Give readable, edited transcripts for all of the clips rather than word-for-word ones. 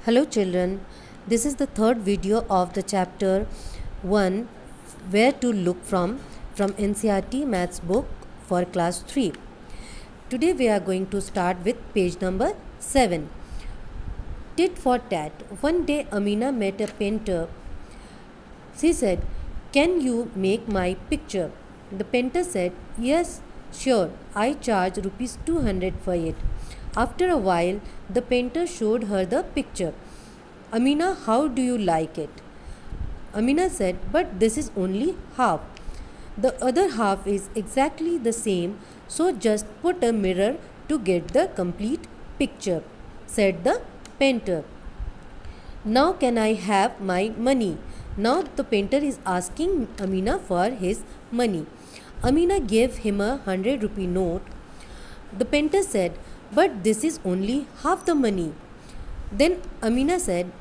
Hello children, this is the third video of the chapter 1 Where to Look from NCERT Maths book for class 3. Today we are going to start with page number 7. Tit for tat. One day Amina met a painter. She said, "Can you make my picture?" The painter said, "Yes, sure, I charge rupees 200 for it." After a while, the painter showed her the picture. "Amina, how do you like it?" Amina said, "But this is only half. The other half is exactly the same, so just put a mirror to get the complete picture," said the painter. "Now can I have my money?" Now the painter is asking Amina for his money. Amina gave him a 100-rupee note. The painter said, "But this is only half the money." Then Amina said,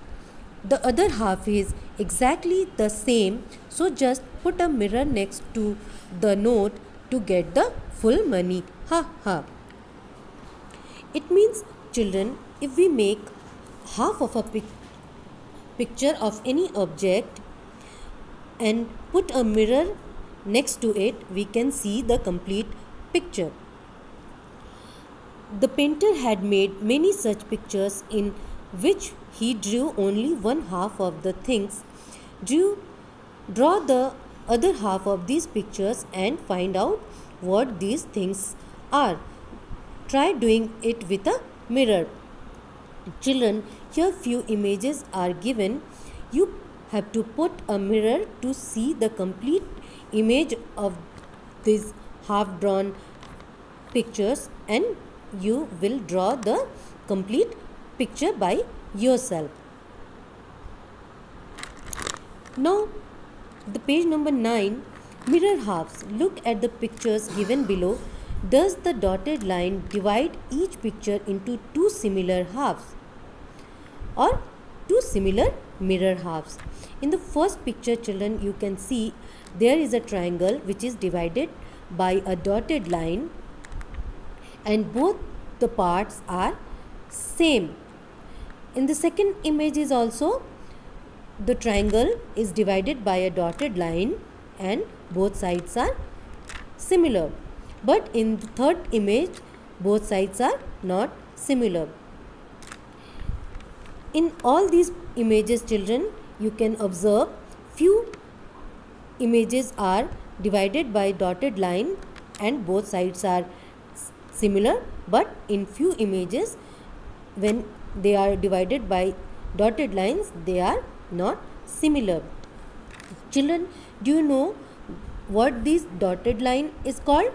"The other half is exactly the same, so just put a mirror next to the note to get the full money. Ha ha." It means, children, if we make half of a picture of any object and put a mirror next to it, we can see the complete picture. The painter had made many such pictures in which he drew only one half of the things. Draw the other half of these pictures and find out what these things are. Try doing it with a mirror. Children, here few images are given. You have to put a mirror to see the complete image of these half drawn pictures, and you will draw the complete picture by yourself. Now the page number 9, mirror halves. Look at the pictures given below. Does the dotted line divide each picture into two similar halves or two similar mirror halves? In the first picture, children, you can see there is a triangle which is divided by a dotted line, and both the parts are same. In the second image is also the triangle is divided by a dotted line and both sides are similar. But in the third image, both sides are not similar. In all these images, children, you can observe few images are divided by dotted line and both sides are similar, but in few images, when they are divided by dotted lines, they are not similar. Children, do you know what this dotted line is called?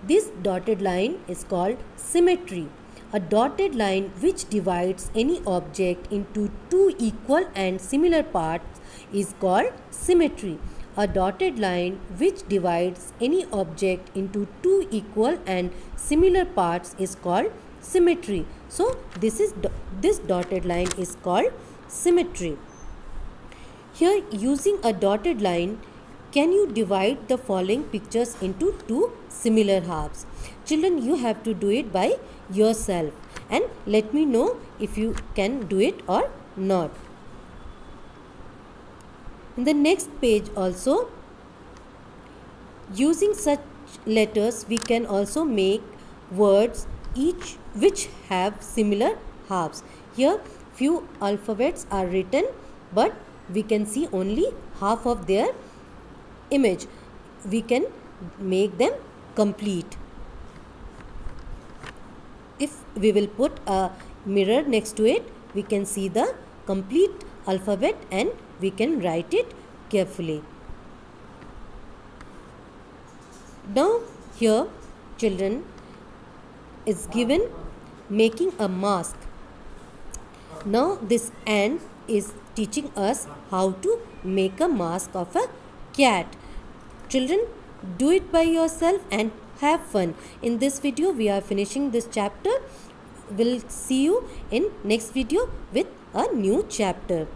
This dotted line is called symmetry. A dotted line which divides any object into two equal and similar parts is called symmetry. A dotted line which divides any object into two equal and similar parts is called symmetry. So this dotted line is called symmetry. Here, using a dotted line, can you divide the following pictures into two similar halves? Children, you have to do it by yourself and let me know if you can do it or not. In the next page also, using such letters, we can also make words each which have similar halves. Here few alphabets are written, but we can see only half of their image. We can make them complete. If we will put a mirror next to it, we can see the complete alphabet and we can write it carefully. Now here, children, is given making a mask. Now this ant is teaching us how to make a mask of a cat. Children, do it by yourself and have fun. In this video, we are finishing this chapter. We'll see you in next video with a new chapter.